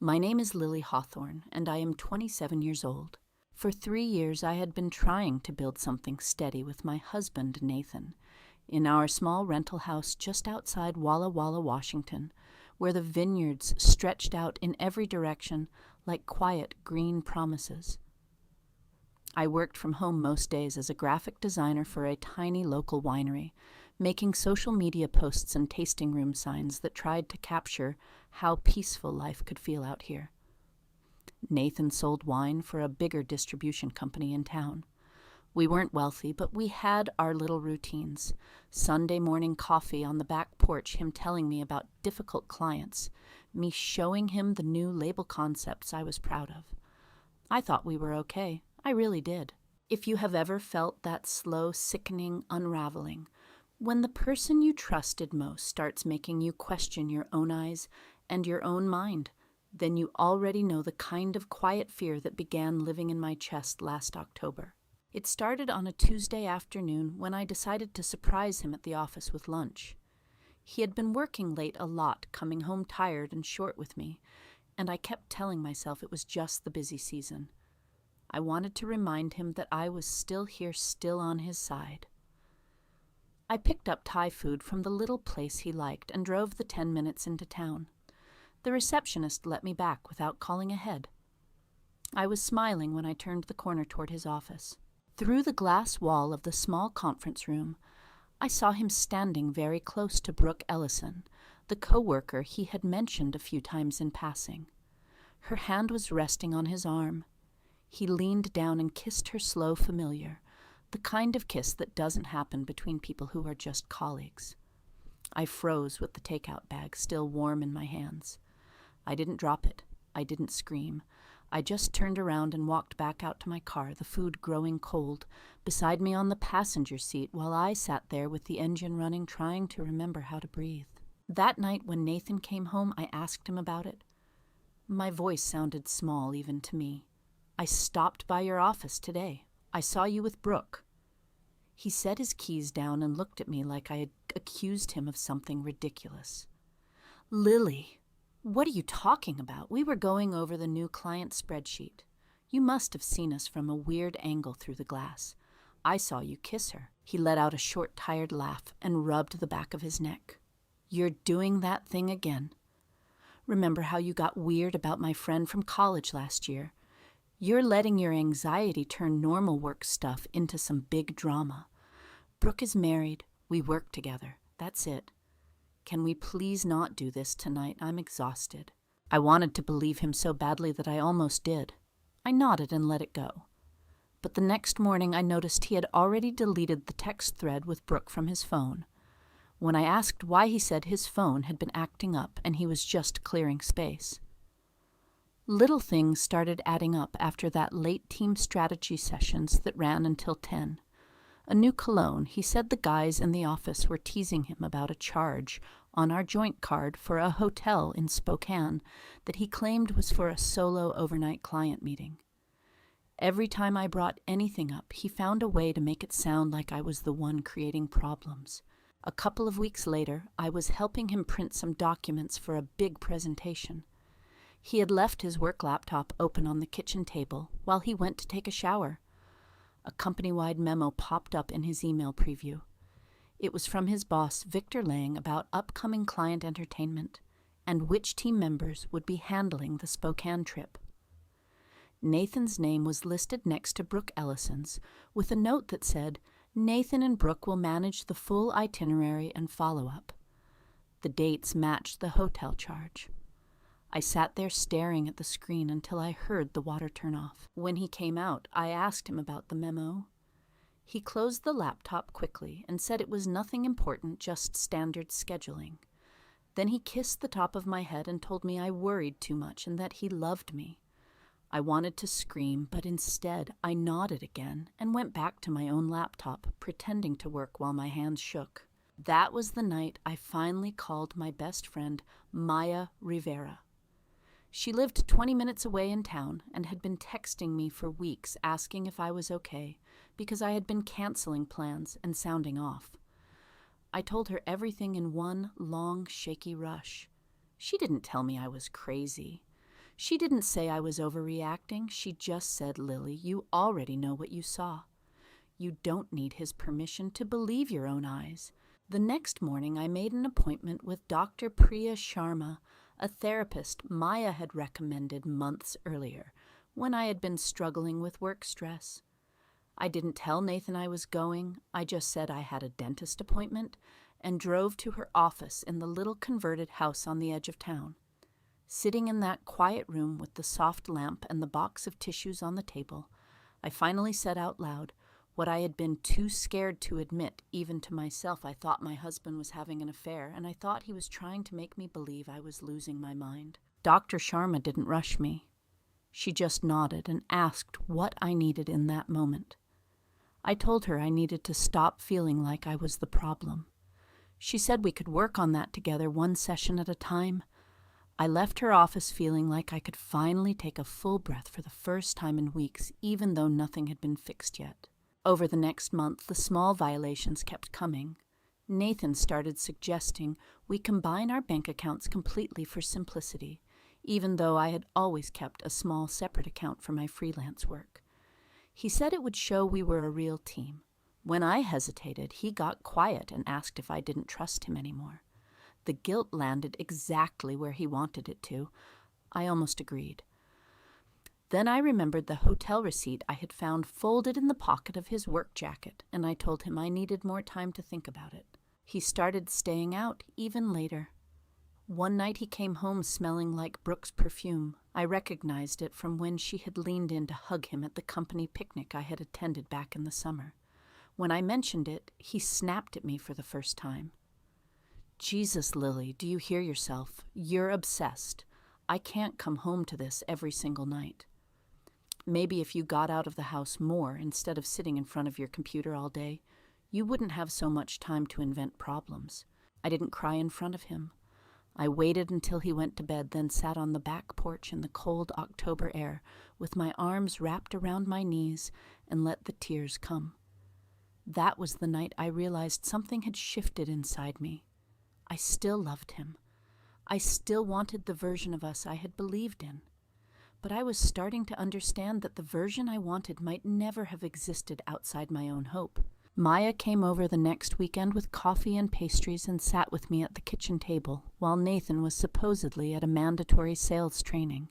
My name is Lily Hawthorne, and I am 27 years old. For 3 years, I had been trying to build something steady with my husband, Nathan, in our small rental house just outside Walla Walla, Washington, where the vineyards stretched out in every direction like quiet green promises. I worked from home most days as a graphic designer for a tiny local winery, making social media posts and tasting room signs that tried to capture how peaceful life could feel out here. Nathan sold wine for a bigger distribution company in town. We weren't wealthy, but we had our little routines. Sunday morning coffee on the back porch, him telling me about difficult clients, me showing him the new label concepts I was proud of. I thought we were okay. I really did. If you have ever felt that slow, sickening unraveling, when the person you trusted most starts making you question your own eyes and your own mind, then you already know the kind of quiet fear that began living in my chest last October. It started on a Tuesday afternoon when I decided to surprise him at the office with lunch. He had been working late a lot, coming home tired and short with me, and I kept telling myself it was just the busy season. I wanted to remind him that I was still here, still on his side. I picked up Thai food from the little place he liked and drove the 10 minutes into town. The receptionist let me back without calling ahead. I was smiling when I turned the corner toward his office. Through the glass wall of the small conference room, I saw him standing very close to Brooke Ellison, the coworker he had mentioned a few times in passing. Her hand was resting on his arm. He leaned down and kissed her slow, familiar, the kind of kiss that doesn't happen between people who are just colleagues. I froze with the takeout bag still warm in my hands. I didn't drop it. I didn't scream. I just turned around and walked back out to my car, the food growing cold, beside me on the passenger seat while I sat there with the engine running, trying to remember how to breathe. That night when Nathan came home, I asked him about it. My voice sounded small even to me. I stopped by your office today. I saw you with Brooke. He set his keys down and looked at me like I had accused him of something ridiculous. Lily, what are you talking about? We were going over the new client spreadsheet. You must have seen us from a weird angle through the glass. I saw you kiss her. He let out a short, tired laugh and rubbed the back of his neck. You're doing that thing again. Remember how you got weird about my friend from college last year? You're letting your anxiety turn normal work stuff into some big drama. Brooke is married. We work together. That's it. Can we please not do this tonight? I'm exhausted. I wanted to believe him so badly that I almost did. I nodded and let it go. But the next morning I noticed he had already deleted the text thread with Brooke from his phone. When I asked why, he said his phone had been acting up and he was just clearing space. Little things started adding up after that late team strategy sessions that ran until 10. A new cologne. He said the guys in the office were teasing him about a charge on our joint card for a hotel in Spokane that he claimed was for a solo overnight client meeting. Every time I brought anything up, he found a way to make it sound like I was the one creating problems. A couple of weeks later, I was helping him print some documents for a big presentation. He had left his work laptop open on the kitchen table while he went to take a shower. A company-wide memo popped up in his email preview. It was from his boss, Victor Lang, about upcoming client entertainment and which team members would be handling the Spokane trip. Nathan's name was listed next to Brooke Ellison's with a note that said, Nathan and Brooke will manage the full itinerary and follow-up. The dates matched the hotel charge. I sat there staring at the screen until I heard the water turn off. When he came out, I asked him about the memo. He closed the laptop quickly and said it was nothing important, just standard scheduling. Then he kissed the top of my head and told me I worried too much and that he loved me. I wanted to scream, but instead I nodded again and went back to my own laptop, pretending to work while my hands shook. That was the night I finally called my best friend, Maya Rivera. She lived 20 minutes away in town and had been texting me for weeks asking if I was okay because I had been canceling plans and sounding off. I told her everything in one long, shaky rush. She didn't tell me I was crazy. She didn't say I was overreacting. She just said, "Lily, you already know what you saw. You don't need his permission to believe your own eyes." The next morning, I made an appointment with Dr. Priya Sharma, a therapist Maya had recommended months earlier, when I had been struggling with work stress. I didn't tell Nathan I was going. I just said I had a dentist appointment and drove to her office in the little converted house on the edge of town. Sitting in that quiet room with the soft lamp and the box of tissues on the table, I finally said out loud what I had been too scared to admit, even to myself. I thought my husband was having an affair, and I thought he was trying to make me believe I was losing my mind. Dr. Sharma didn't rush me. She just nodded and asked what I needed in that moment. I told her I needed to stop feeling like I was the problem. She said we could work on that together, one session at a time. I left her office feeling like I could finally take a full breath for the first time in weeks, even though nothing had been fixed yet. Over the next month, the small violations kept coming. Nathan started suggesting we combine our bank accounts completely for simplicity, even though I had always kept a small separate account for my freelance work. He said it would show we were a real team. When I hesitated, he got quiet and asked if I didn't trust him anymore. The guilt landed exactly where he wanted it to. I almost agreed. Then I remembered the hotel receipt I had found folded in the pocket of his work jacket, and I told him I needed more time to think about it. He started staying out even later. One night he came home smelling like Brooke's perfume. I recognized it from when she had leaned in to hug him at the company picnic I had attended back in the summer. When I mentioned it, he snapped at me for the first time. "Jesus, Lily, do you hear yourself? You're obsessed. I can't come home to this every single night. Maybe if you got out of the house more instead of sitting in front of your computer all day, you wouldn't have so much time to invent problems." I didn't cry in front of him. I waited until he went to bed, then sat on the back porch in the cold October air with my arms wrapped around my knees and let the tears come. That was the night I realized something had shifted inside me. I still loved him. I still wanted the version of us I had believed in. But I was starting to understand that the version I wanted might never have existed outside my own hope. Maya came over the next weekend with coffee and pastries and sat with me at the kitchen table while Nathan was supposedly at a mandatory sales training.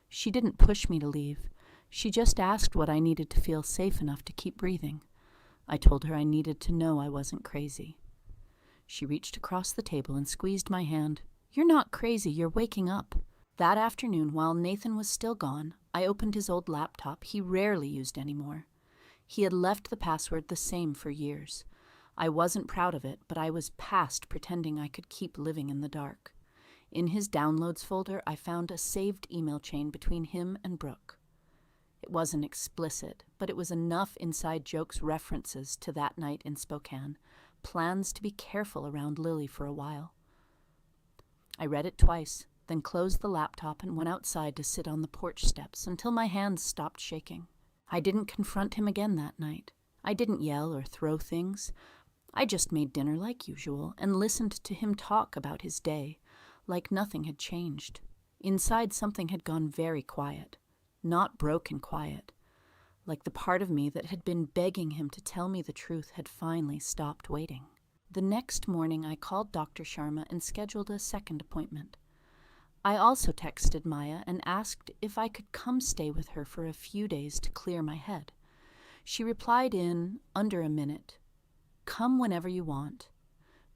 She didn't push me to leave. She just asked what I needed to feel safe enough to keep breathing. I told her I needed to know I wasn't crazy. She reached across the table and squeezed my hand. "You're not crazy, you're waking up." That afternoon, while Nathan was still gone, I opened his old laptop he rarely used anymore. He had left the password the same for years. I wasn't proud of it, but I was past pretending I could keep living in the dark. In his downloads folder, I found a saved email chain between him and Brooke. It wasn't explicit, but it was enough inside jokes references to that night in Spokane, plans to be careful around Lily for a while. I read it twice, then closed the laptop and went outside to sit on the porch steps until my hands stopped shaking. I didn't confront him again that night. I didn't yell or throw things. I just made dinner like usual and listened to him talk about his day, like nothing had changed. Inside, something had gone very quiet, not broken quiet, like the part of me that had been begging him to tell me the truth had finally stopped waiting. The next morning, I called Dr. Sharma and scheduled a second appointment. I also texted Maya and asked if I could come stay with her for a few days to clear my head. She replied in under a minute, "Come whenever you want."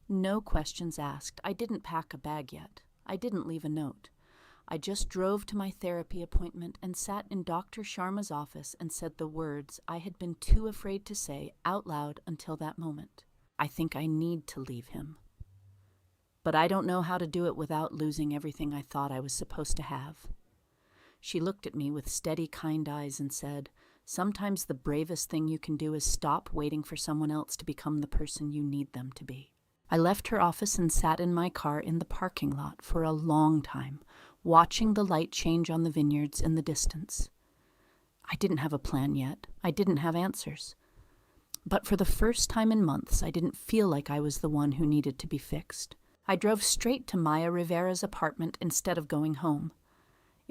No questions asked. I didn't pack a bag yet. I didn't leave a note. I just drove to my therapy appointment and sat in Dr. Sharma's office and said the words I had been too afraid to say out loud until that moment. I think I need to leave him. But I don't know how to do it without losing everything I thought I was supposed to have. She looked at me with steady, kind eyes and said, "Sometimes the bravest thing you can do is stop waiting for someone else to become the person you need them to be." I left her office and sat in my car in the parking lot for a long time, watching the light change on the vineyards in the distance. I didn't have a plan yet. I didn't have answers. But for the first time in months, I didn't feel like I was the one who needed to be fixed. I drove straight to Maya Rivera's apartment instead of going home.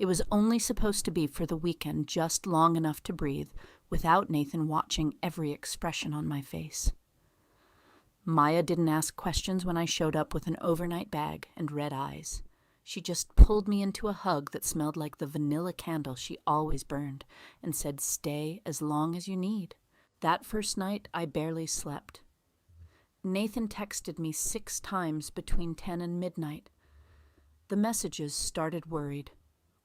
It was only supposed to be for the weekend, just long enough to breathe, without Nathan watching every expression on my face. Maya didn't ask questions when I showed up with an overnight bag and red eyes. She just pulled me into a hug that smelled like the vanilla candle she always burned and said, "Stay as long as you need." That first night, I barely slept. Nathan texted me 6 times between 10 and midnight. The messages started worried.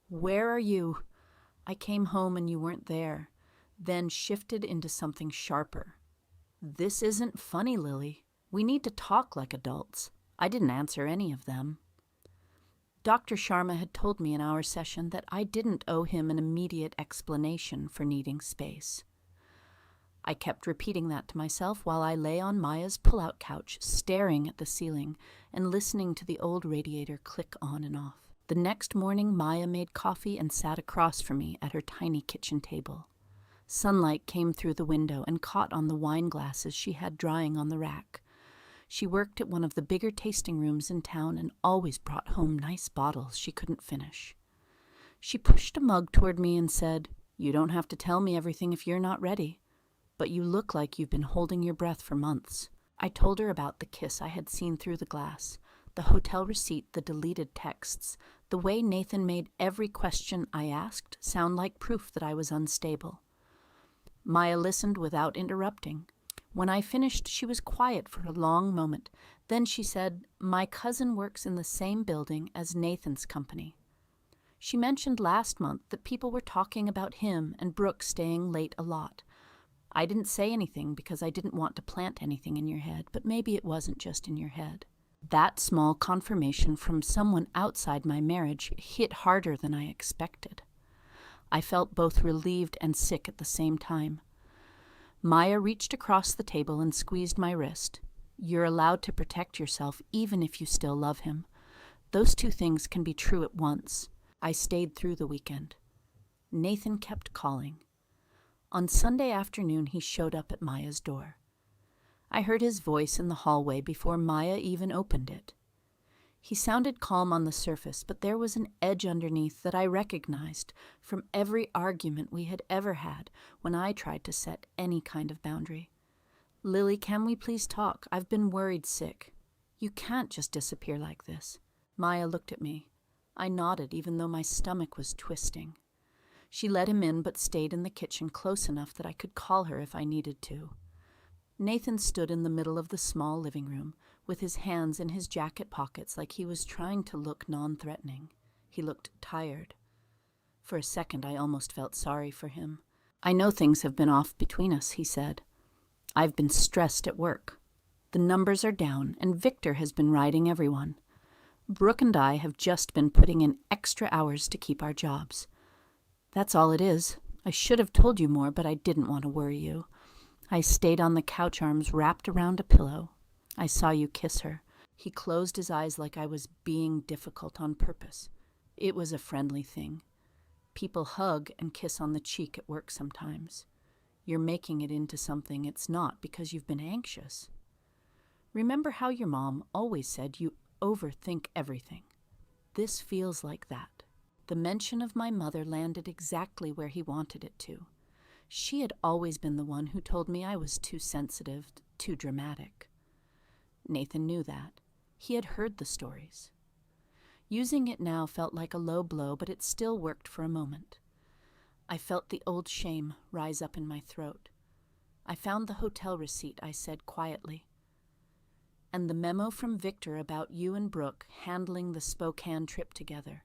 "Where are you? I came home and you weren't there." Then shifted into something sharper. "This isn't funny, Lily. We need to talk like adults." I didn't answer any of them. Dr. Sharma had told me in our session that I didn't owe him an immediate explanation for needing space. I kept repeating that to myself while I lay on Maya's pull-out couch, staring at the ceiling and listening to the old radiator click on and off. The next morning, Maya made coffee and sat across from me at her tiny kitchen table. Sunlight came through the window and caught on the wine glasses she had drying on the rack. She worked at one of the bigger tasting rooms in town and always brought home nice bottles she couldn't finish. She pushed a mug toward me and said, "You don't have to tell me everything if you're not ready, but you look like you've been holding your breath for months." I told her about the kiss I had seen through the glass, the hotel receipt, the deleted texts, the way Nathan made every question I asked sound like proof that I was unstable. Maya listened without interrupting. When I finished, she was quiet for a long moment. Then she said, "My cousin works in the same building as Nathan's company." She mentioned last month that people were talking about him and Brooke staying late a lot. I didn't say anything because I didn't want to plant anything in your head, but maybe it wasn't just in your head. That small confirmation from someone outside my marriage hit harder than I expected. I felt both relieved and sick at the same time. Maya reached across the table and squeezed my wrist. "You're allowed to protect yourself even if you still love him. Those 2 things can be true at once." I stayed through the weekend. Nathan kept calling. On Sunday afternoon, he showed up at Maya's door. I heard his voice in the hallway before Maya even opened it. He sounded calm on the surface, but there was an edge underneath that I recognized from every argument we had ever had when I tried to set any kind of boundary. "Lily, can we please talk? I've been worried sick. You can't just disappear like this." Maya looked at me. I nodded, even though my stomach was twisting. She let him in, but stayed in the kitchen close enough that I could call her if I needed to. Nathan stood in the middle of the small living room, with his hands in his jacket pockets like he was trying to look non-threatening. He looked tired. For a second, I almost felt sorry for him. "I know things have been off between us," he said. "I've been stressed at work. The numbers are down, and Victor has been riding everyone. Brooke and I have just been putting in extra hours to keep our jobs. That's all it is. I should have told you more, but I didn't want to worry you." I stayed on the couch, arms wrapped around a pillow. "I saw you kiss her." He closed his eyes like I was being difficult on purpose. It was a friendly thing. People hug and kiss on the cheek at work sometimes. You're making it into something it's not because you've been anxious. Remember how your mom always said you overthink everything? This feels like that. The mention of my mother landed exactly where he wanted it to. She had always been the one who told me I was too sensitive, too dramatic. Nathan knew that. He had heard the stories. Using it now felt like a low blow, but it still worked for a moment. I felt the old shame rise up in my throat. "I found the hotel receipt," I said quietly. "And the memo from Victor about you and Brooke handling the Spokane trip together.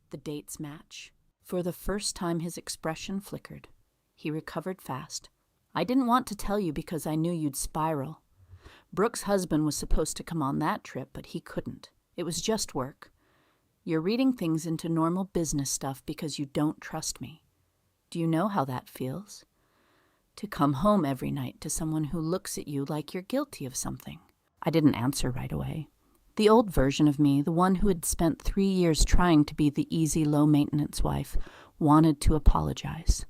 The dates match." For the first time, his expression flickered. He recovered fast. "I didn't want to tell you because I knew you'd spiral. Brooke's husband was supposed to come on that trip, but he couldn't. It was just work. You're reading things into normal business stuff because you don't trust me. Do you know how that feels? To come home every night to someone who looks at you like you're guilty of something." I didn't answer right away. The old version of me, the one who had spent 3 years trying to be the easy, low-maintenance wife, wanted to apologize.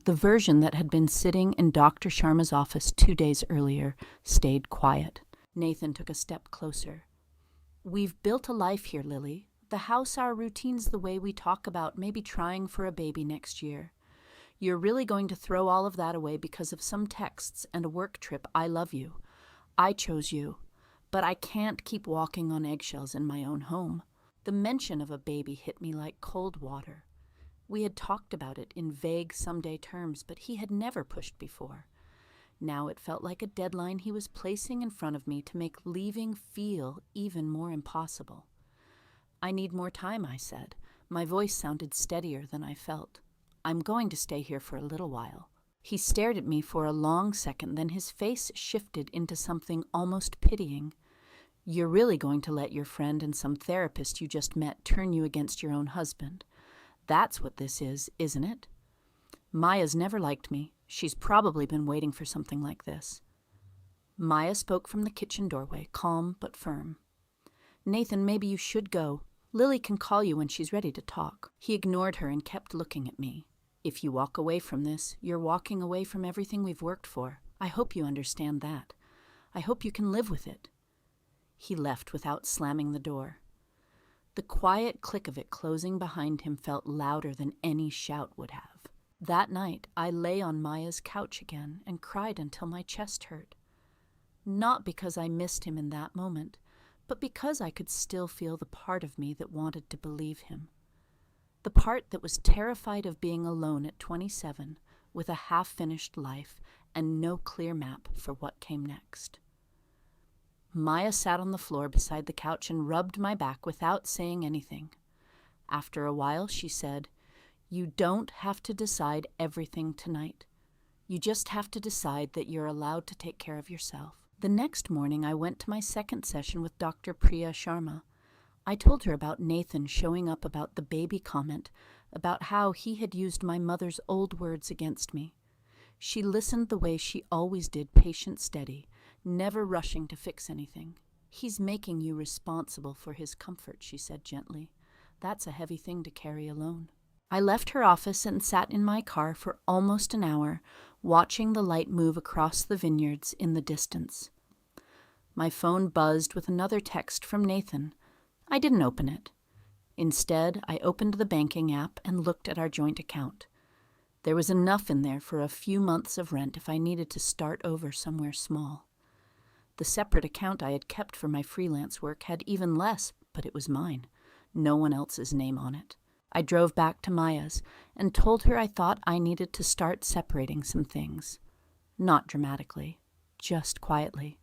The version that had been sitting in Dr. Sharma's office 2 days earlier stayed quiet. Nathan took a step closer. "We've built a life here, Lily. the house, our routine's the way we talk about maybe trying for a baby next year. You're really going to throw all of that away because of some texts and a work trip. I love you. I chose you. But I can't keep walking on eggshells in my own home. The mention of a baby hit me like cold water. We had talked about it in vague someday terms, but he had never pushed before. Now it felt like a deadline he was placing in front of me to make leaving feel even more impossible. I need more time, I said. My voice sounded steadier than I felt. I'm going to stay here for a little while. He stared at me for a long second, then his face shifted into something almost pitying. You're really going to let your friend and some therapist you just met turn you against your own husband. That's what this is, isn't it? Maya's never liked me. She's probably been waiting for something like this. Maya spoke from the kitchen doorway, calm but firm. Nathan, maybe you should go. Lily can call you when she's ready to talk. He ignored her and kept looking at me. If you walk away from this, you're walking away from everything we've worked for. I hope you understand that. I hope you can live with it. He left without slamming the door. The quiet click of it closing behind him felt louder than any shout would have. That night, I lay on Maya's couch again and cried until my chest hurt. Not because I missed him in that moment, but because I could still feel the part of me that wanted to believe him. The part that was terrified of being alone at 27, with a half-finished life and no clear map for what came next. Maya sat on the floor beside the couch and rubbed my back without saying anything. After a while, she said, You don't have to decide everything tonight. You just have to decide that you're allowed to take care of yourself. The next morning, I went to my second session with Dr. Priya Sharma. I told her about Nathan showing up about the baby comment, about how he had used my mother's old words against me. She listened the way she always did, patient, steady, never rushing to fix anything. He's making you responsible for his comfort, she said gently. That's a heavy thing to carry alone. I left her office and sat in my car for almost an hour, watching the light move across the vineyards in the distance. My phone buzzed with another text from Nathan. I didn't open it. Instead, I opened the banking app and looked at our joint account. There was enough in there for a few months of rent if I needed to start over somewhere small. The separate account I had kept for my freelance work had even less, but it was mine. No one else's name on it. I drove back to Maya's and told her I thought I needed to start separating some things. Not dramatically, just quietly.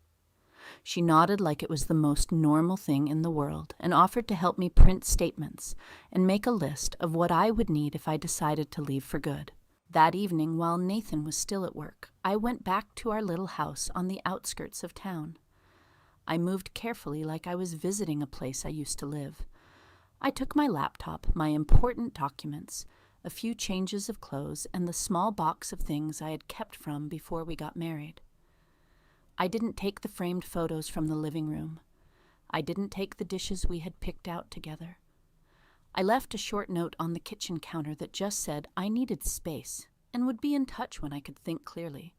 She nodded like it was the most normal thing in the world and offered to help me print statements and make a list of what I would need if I decided to leave for good. That evening, while Nathan was still at work, I went back to our little house on the outskirts of town. I moved carefully like I was visiting a place I used to live. I took my laptop, my important documents, a few changes of clothes, and the small box of things I had kept from before we got married. I didn't take the framed photos from the living room. I didn't take the dishes we had picked out together. I left a short note on the kitchen counter that just said I needed space and would be in touch when I could think clearly.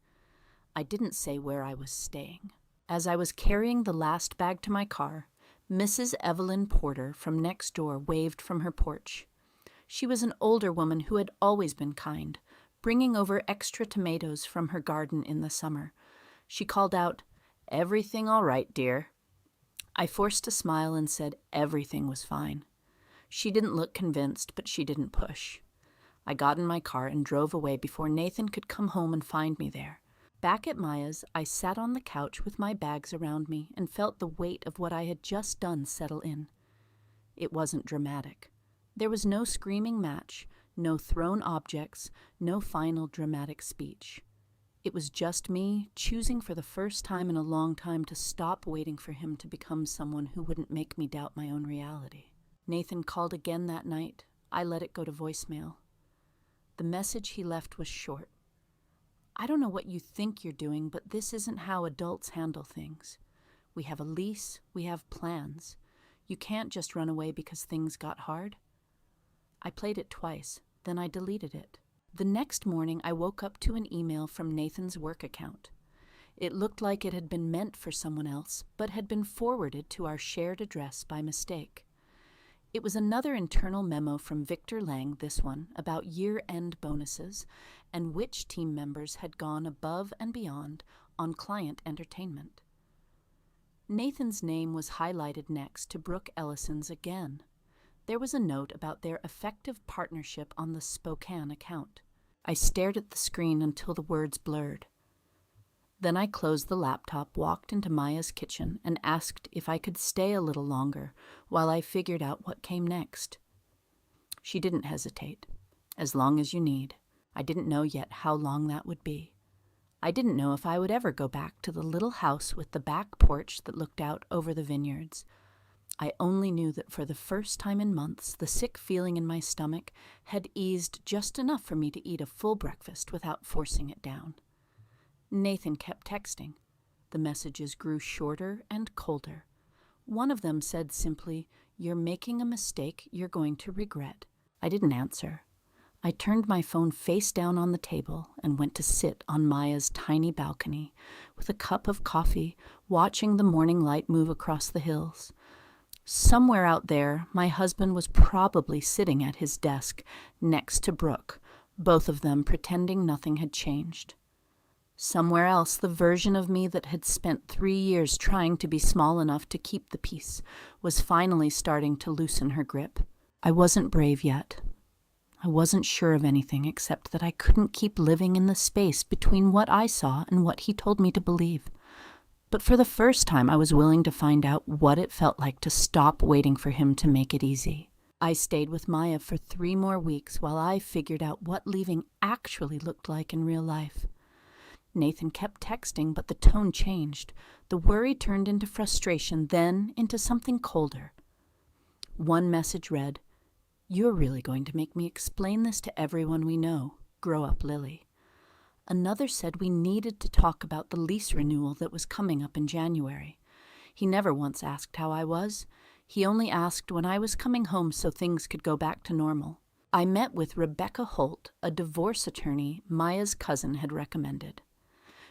I didn't say where I was staying. As I was carrying the last bag to my car, Mrs. Evelyn Porter from next door waved from her porch. She was an older woman who had always been kind, bringing over extra tomatoes from her garden in the summer. She called out, "Everything all right, dear?" I forced a smile and said everything was fine. She didn't look convinced, but she didn't push. I got in my car and drove away before Nathan could come home and find me there. Back at Maya's, I sat on the couch with my bags around me and felt the weight of what I had just done settle in. It wasn't dramatic. There was no screaming match, no thrown objects, no final dramatic speech. It was just me choosing for the first time in a long time to stop waiting for him to become someone who wouldn't make me doubt my own reality. Nathan called again that night. I let it go to voicemail. The message he left was short. I don't know what you think you're doing, but this isn't how adults handle things. We have a lease, we have plans. You can't just run away because things got hard. I played it twice, then I deleted it. The next morning, I woke up to an email from Nathan's work account. It looked like it had been meant for someone else, but had been forwarded to our shared address by mistake. It was another internal memo from Victor Lang, this one, about year-end bonuses and which team members had gone above and beyond on client entertainment. Nathan's name was highlighted next to Brooke Ellison's again. There was a note about their effective partnership on the Spokane account. I stared at the screen until the words blurred. Then I closed the laptop, walked into Maya's kitchen, and asked if I could stay a little longer while I figured out what came next. She didn't hesitate. As long as you need. I didn't know yet how long that would be. I didn't know if I would ever go back to the little house with the back porch that looked out over the vineyards. I only knew that for the first time in months, the sick feeling in my stomach had eased just enough for me to eat a full breakfast without forcing it down. Nathan kept texting. The messages grew shorter and colder. One of them said simply, "You're making a mistake you're going to regret." I didn't answer. I turned my phone face down on the table and went to sit on Maya's tiny balcony with a cup of coffee, watching the morning light move across the hills. Somewhere out there, my husband was probably sitting at his desk next to Brooke, both of them pretending nothing had changed. Somewhere else, the version of me that had spent 3 years trying to be small enough to keep the peace was finally starting to loosen her grip. I wasn't brave yet. I wasn't sure of anything except that I couldn't keep living in the space between what I saw and what he told me to believe. But for the first time, I was willing to find out what it felt like to stop waiting for him to make it easy. I stayed with Maya for 3 more weeks while I figured out what leaving actually looked like in real life. Nathan kept texting, but the tone changed. The worry turned into frustration, then into something colder. One message read, "You're really going to make me explain this to everyone we know. Grow up, Lily." Another said we needed to talk about the lease renewal that was coming up in January. He never once asked how I was. He only asked when I was coming home so things could go back to normal. I met with Rebecca Holt, a divorce attorney Maya's cousin had recommended.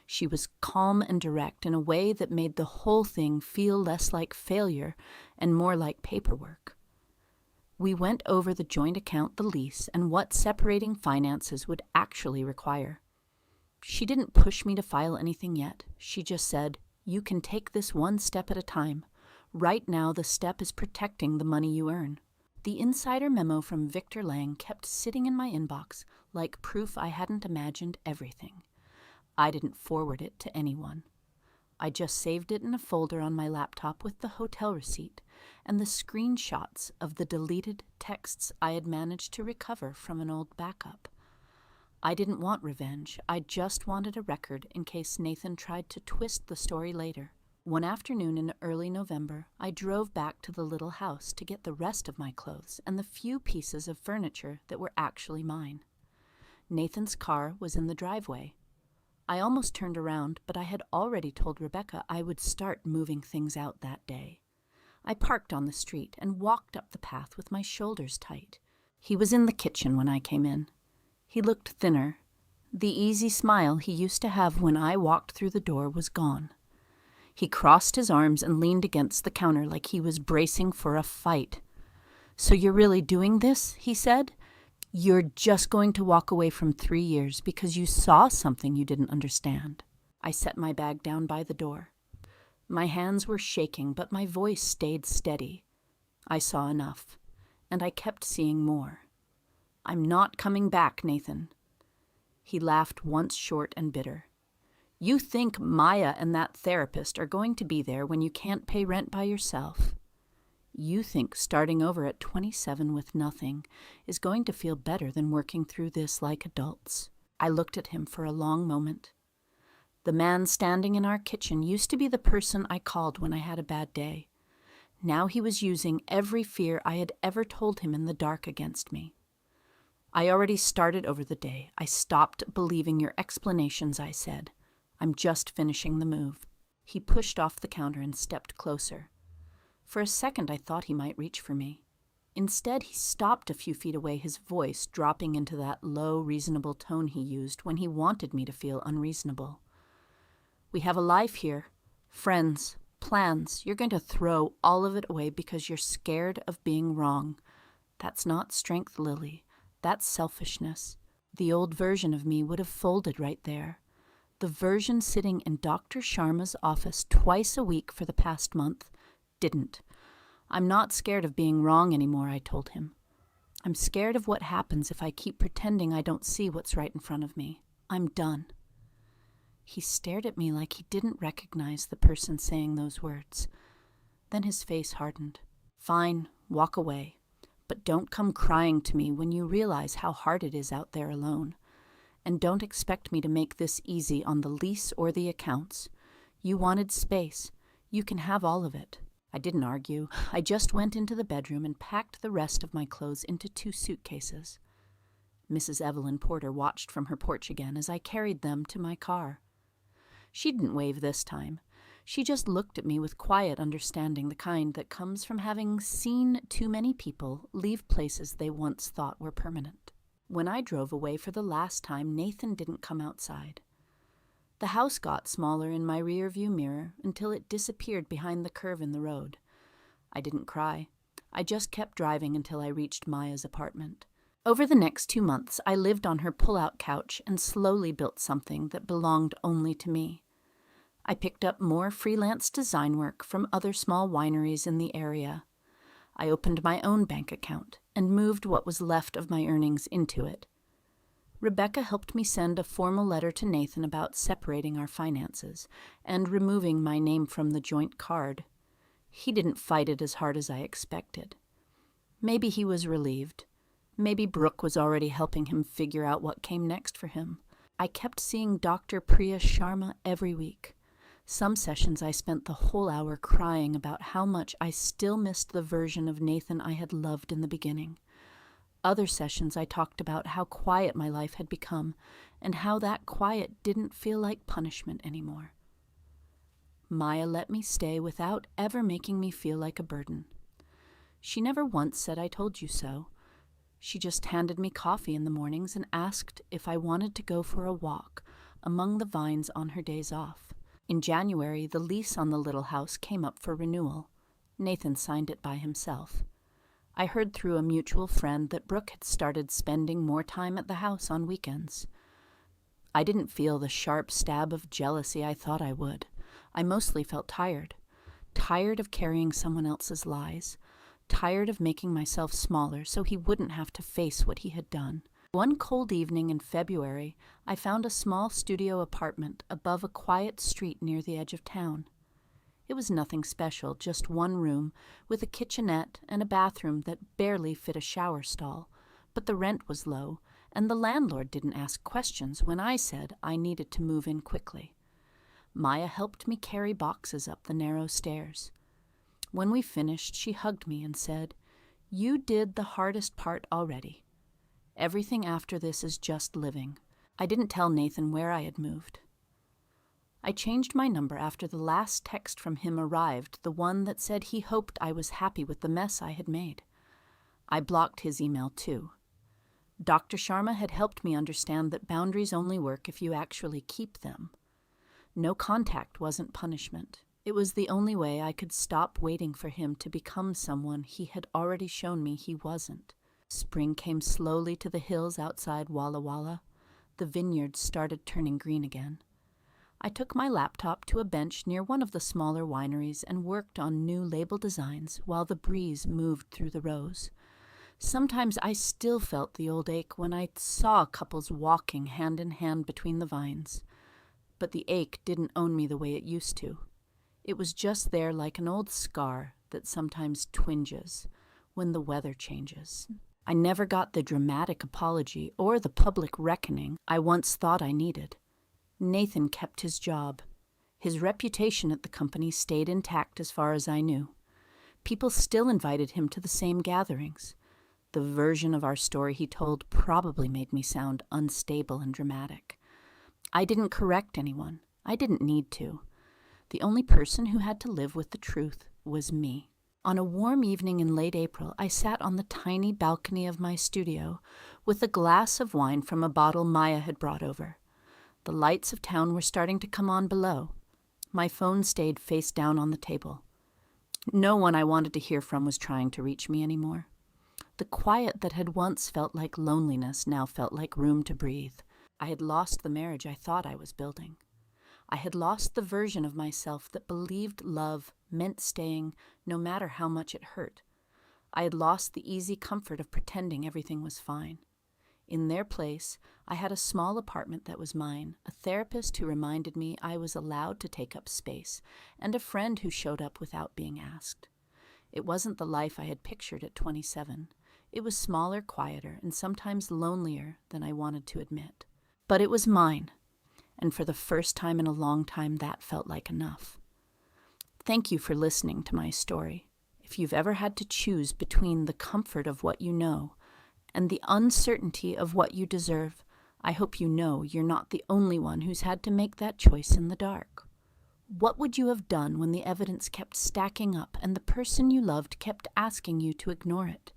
She was calm and direct in a way that made the whole thing feel less like failure and more like paperwork. We went over the joint account, the lease, and what separating finances would actually require. She didn't push me to file anything yet. She just said, "You can take this one step at a time. Right now, the step is protecting the money you earn." The insider memo from Victor Lang kept sitting in my inbox like proof I hadn't imagined everything. I didn't forward it to anyone. I just saved it in a folder on my laptop with the hotel receipt and the screenshots of the deleted texts I had managed to recover from an old backup. I didn't want revenge. I just wanted a record in case Nathan tried to twist the story later. One afternoon in early November, I drove back to the little house to get the rest of my clothes and the few pieces of furniture that were actually mine. Nathan's car was in the driveway. I almost turned around, but I had already told Rebecca I would start moving things out that day. I parked on the street and walked up the path with my shoulders tight. He was in the kitchen when I came in. He looked thinner. The easy smile he used to have when I walked through the door was gone. He crossed his arms and leaned against the counter like he was bracing for a fight. "So you're really doing this?" he said. "You're just going to walk away from 3 years because you saw something you didn't understand." I set my bag down by the door. My hands were shaking, but my voice stayed steady. I saw enough, and I kept seeing more. "I'm not coming back, Nathan." He laughed once short and bitter. "You think Maya and that therapist are going to be there when you can't pay rent by yourself. You think starting over at 27 with nothing is going to feel better than working through this like adults." I looked at him for a long moment. The man standing in our kitchen used to be the person I called when I had a bad day. Now he was using every fear I had ever told him in the dark against me. "I already started over the day. I stopped believing your explanations," I said. "I'm just finishing the move." He pushed off the counter and stepped closer. For a second, I thought he might reach for me. Instead, he stopped a few feet away, his voice dropping into that low, reasonable tone he used when he wanted me to feel unreasonable. "We have a life here. Friends. Plans. You're going to throw all of it away because you're scared of being wrong. That's not strength, Lily. That's selfishness. The old version of me would have folded right there. The version sitting in Dr. Sharma's office twice a week for the past month didn't. I'm not scared of being wrong anymore, I told him. I'm scared of what happens if I keep pretending I don't see what's right in front of me. I'm done. He stared at me like he didn't recognize the person saying those words. Then his face hardened. Fine, walk away. But don't come crying to me when you realize how hard it is out there alone. And don't expect me to make this easy on the lease or the accounts. You wanted space. You can have all of it. I didn't argue. I just went into the bedroom and packed the rest of my clothes into 2 suitcases. Mrs. Evelyn Porter watched from her porch again as I carried them to my car. She didn't wave this time. She just looked at me with quiet understanding, the kind that comes from having seen too many people leave places they once thought were permanent. When I drove away for the last time, Nathan didn't come outside. The house got smaller in my rearview mirror until it disappeared behind the curve in the road. I didn't cry. I just kept driving until I reached Maya's apartment. Over the next 2 months, I lived on her pull-out couch and slowly built something that belonged only to me. I picked up more freelance design work from other small wineries in the area. I opened my own bank account and moved what was left of my earnings into it. Rebecca helped me send a formal letter to Nathan about separating our finances and removing my name from the joint card. He didn't fight it as hard as I expected. Maybe he was relieved. Maybe Brooke was already helping him figure out what came next for him. I kept seeing Dr. Priya Sharma every week. Some sessions I spent the whole hour crying about how much I still missed the version of Nathan I had loved in the beginning. Other sessions I talked about how quiet my life had become and how that quiet didn't feel like punishment anymore. Maya let me stay without ever making me feel like a burden. She never once said I told you so. She just handed me coffee in the mornings and asked if I wanted to go for a walk among the vines on her days off. In January, the lease on the little house came up for renewal. Nathan signed it by himself. I heard through a mutual friend that Brooke had started spending more time at the house on weekends. I didn't feel the sharp stab of jealousy I thought I would. I mostly felt tired. Tired of carrying someone else's lies. Tired of making myself smaller so he wouldn't have to face what he had done. One cold evening in February, I found a small studio apartment above a quiet street near the edge of town. It was nothing special, just one room with a kitchenette and a bathroom that barely fit a shower stall, but the rent was low, and the landlord didn't ask questions when I said I needed to move in quickly. Maya helped me carry boxes up the narrow stairs. When we finished, she hugged me and said, "You did the hardest part already. Everything after this is just living." I didn't tell Nathan where I had moved. I changed my number after the last text from him arrived, the one that said he hoped I was happy with the mess I had made. I blocked his email too. Dr. Sharma had helped me understand that boundaries only work if you actually keep them. No contact wasn't punishment. It was the only way I could stop waiting for him to become someone he had already shown me he wasn't. Spring came slowly to the hills outside Walla Walla. The vineyards started turning green again. I took my laptop to a bench near one of the smaller wineries and worked on new label designs while the breeze moved through the rows. Sometimes I still felt the old ache when I saw couples walking hand in hand between the vines. But the ache didn't own me the way it used to. It was just there like an old scar that sometimes twinges when the weather changes. I never got the dramatic apology or the public reckoning I once thought I needed. Nathan kept his job. His reputation at the company stayed intact as far as I knew. People still invited him to the same gatherings. The version of our story he told probably made me sound unstable and dramatic. I didn't correct anyone. I didn't need to. The only person who had to live with the truth was me. On a warm evening in late April, I sat on the tiny balcony of my studio with a glass of wine from a bottle Maya had brought over. The lights of town were starting to come on below. My phone stayed face down on the table. No one I wanted to hear from was trying to reach me anymore. The quiet that had once felt like loneliness now felt like room to breathe. I had lost the marriage I thought I was building. I had lost the version of myself that believed love meant staying no matter how much it hurt. I had lost the easy comfort of pretending everything was fine. In their place, I had a small apartment that was mine, a therapist who reminded me I was allowed to take up space, and a friend who showed up without being asked. It wasn't the life I had pictured at 27. It was smaller, quieter, and sometimes lonelier than I wanted to admit. But it was mine, and for the first time in a long time, that felt like enough. Thank you for listening to my story. If you've ever had to choose between the comfort of what you know and the uncertainty of what you deserve, I hope you know you're not the only one who's had to make that choice in the dark. What would you have done when the evidence kept stacking up and the person you loved kept asking you to ignore it?